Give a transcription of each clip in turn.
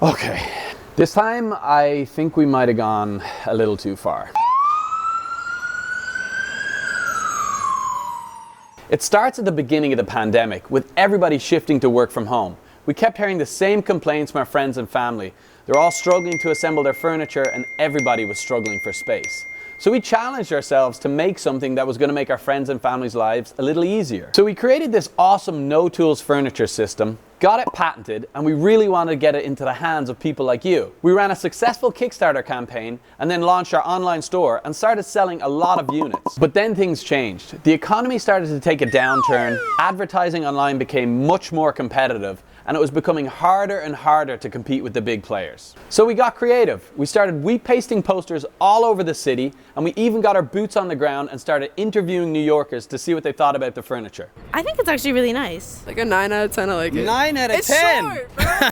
Okay. This time, I think we might have gone a little too far. It starts at the beginning of the pandemic, with everybody shifting to work from home. We kept hearing the same complaints from our friends and family. They're all struggling to assemble their furniture, and everybody was struggling for space. So we challenged ourselves to make something that was going to make our friends and family's lives a little easier. So we created this awesome no-tools furniture system, got it patented, and we really wanted to get it into the hands of people like you. We ran a successful Kickstarter campaign and then launched our online store and started selling a lot of units. But then things changed. The economy started to take a downturn, advertising online became much more competitive, and it was becoming harder and harder to compete with the big players. So we got creative. We started wheat pasting posters all over the city, and we even got our boots on the ground and started interviewing New Yorkers to see what they thought about the furniture. I think it's actually really nice. Like a 9 out of 10, I like it. 9 out of it's 10! Short, bro.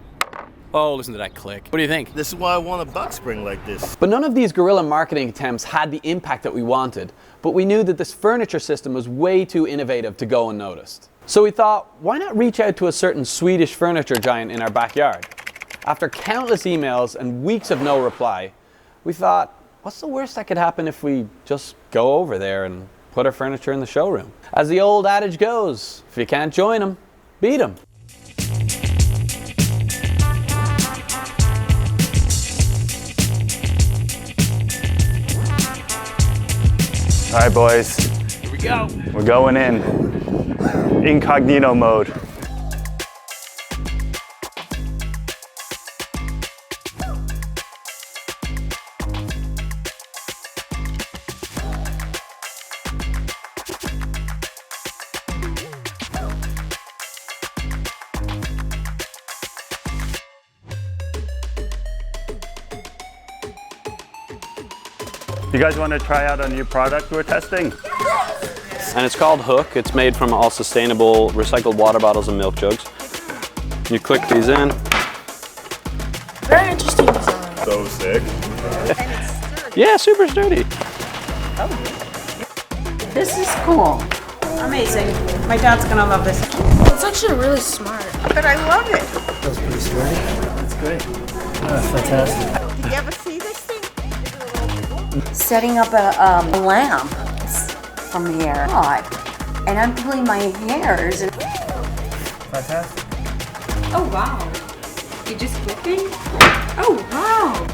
Oh, listen to that click. What do you think? This is why I want a box spring like this. But none of these guerrilla marketing attempts had the impact that we wanted, but we knew that this furniture system was way too innovative to go unnoticed. So we thought, why not reach out to a certain Swedish furniture giant in our backyard? After countless emails and weeks of no reply, we thought, what's the worst that could happen if we just go over there and put our furniture in the showroom? As the old adage goes, if you can't join them, beat them. All right, boys. Here we go. We're going in. Incognito mode. You guys want to try out a new product we're testing? And it's called Hoek. It's made from all sustainable recycled water bottles and milk jugs. You click these in. Very interesting design. So sick. Yeah, super sturdy. This is cool. Amazing. My dad's gonna love this. It's actually really smart. But I love it. That's pretty sturdy. That's great. That's fantastic. Did you ever see this thing? Setting up a lamp from the air. God. And I'm pulling my hairs. Fantastic. Oh wow. You're just clicking? Oh wow.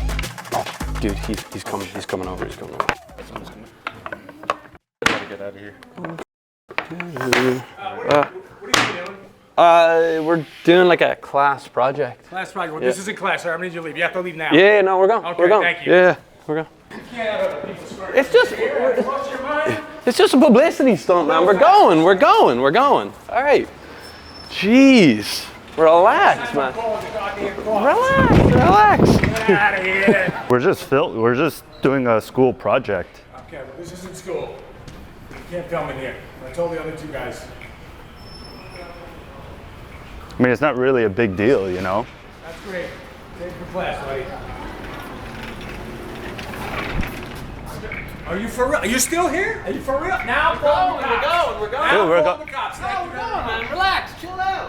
Dude, he's coming over. Gotta get out of here. We're doing like a class project. Class project. Well, this isn't class, sir. I'm gonna need you to leave. You have to leave now. Yeah, no, we're going. Okay, we're going. thank you. Yeah, we're going. It's just a publicity stunt, man. We're going. All right. Jeez. Relax, man. Relax. Get out of here. We're just doing a school project. Okay, well, this isn't school. You can't film in here. I told the other two guys. I mean, it's not really a big deal, you know? That's great. Take it for class, buddy. Are you for real? Are you still here? Are you for real? Now, we're going. We're going. Now, We're call the cops. man. Relax. Chill out.